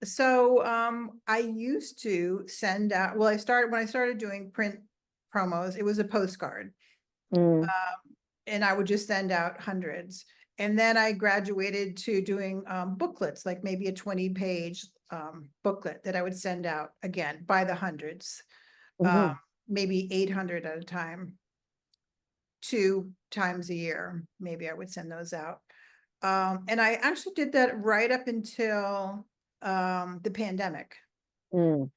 So I used to send out, well, when I started doing print promos, it was a postcard. Mm, And I would just send out hundreds. And then I graduated to doing booklets, like maybe a 20-page booklet that I would send out again by the hundreds, mhm. maybe 800 at a time, 2 times a year. Maybe I would send those out. And I actually did that right up until the pandemic. Mm,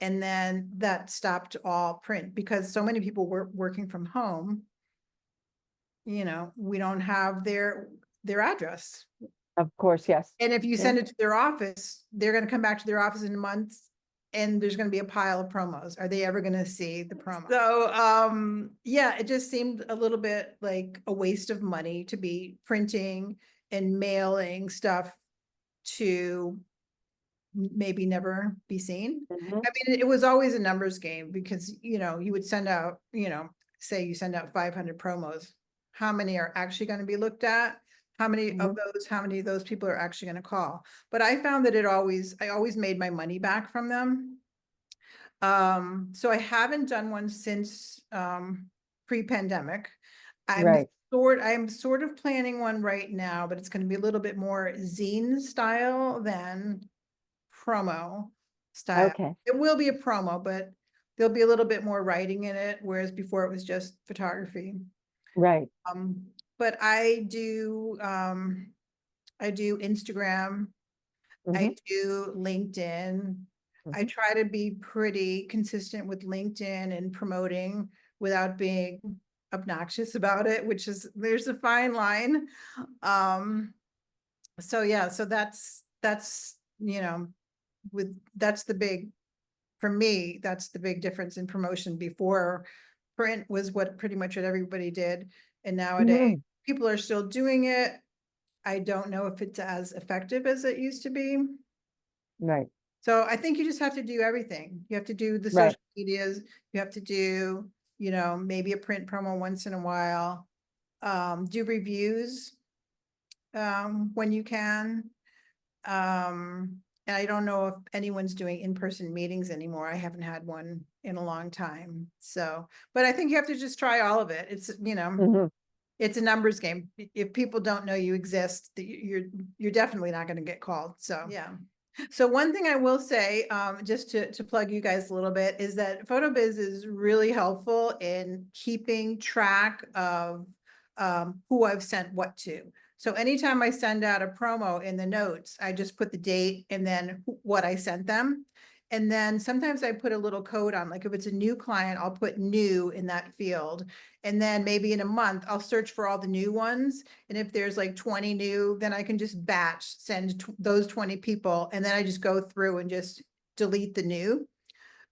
And then that stopped all print because so many people were working from home. We don't have their address. of course, yes. And if you Yeah. send it to their office, they're gonna come back to their office in a month and there's gonna be a pile of promos. Are they ever gonna see the promo? So, yeah, it just seemed a little bit like a waste of money to be printing and mailing stuff to maybe never be seen. Mhm. I mean, it was always a numbers game because, you would send out, say you send out 500 promos. How many are actually going to be looked at? How many Mhm. of those people are actually going to call? But I found that I always made my money back from them. So I haven't done one since pre-pandemic. Right. I'm sort of planning one right now, but it's going to be a little bit more zine style than promo style. Okay. It will be a promo, but there'll be a little bit more writing in it, whereas before it was just photography. Right. But I do Instagram, I Mhm. do LinkedIn. I Mhm. try to be pretty consistent with LinkedIn and promoting without being obnoxious about it, there's a fine line. Um, so yeah, so that's, that's the big, for me, that's the big difference in promotion. Before, print was pretty much what everybody did. And nowadays Mhm. people are still doing it. I don't know if it's as effective as it used to be. Right. So I think you just have to do everything. You have to do the Right. social medias, you have to do, maybe a print promo once in a while, do reviews when you can. And I don't know if anyone's doing in-person meetings anymore. I haven't had one in a long time. So, but I think you have to just try all of it. Mhm. It's a numbers game. If people don't know you exist, you're definitely not going to get called. So, yeah. So one thing I will say, just to plug you guys a little bit, is that PhotoBiz is really helpful in keeping track of who I've sent what to. So anytime I send out a promo in the notes, I just put the date and then what I sent them. And then sometimes I put a little code on, like if it's a new client, I'll put new in that field. And then maybe in a month, I'll search for all the new ones. And if there's like 20 new, then I can just batch send those 20 people. And then I just go through and just delete the new.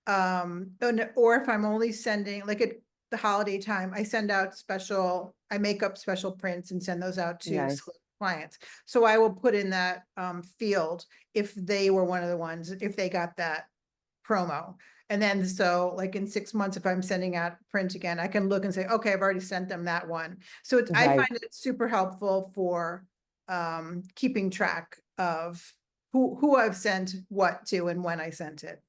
Or if I'm only sending, like at the holiday time, I make up special prints and send those out to Nice. clients. So I will put in that field if they were one of the ones, if they got that promo. And then so like in 6 months, if I'm sending out print again, I can look and say, okay, I've already sent them that one. So I Right. find it super helpful for keeping track of who I've sent what to and when I sent it.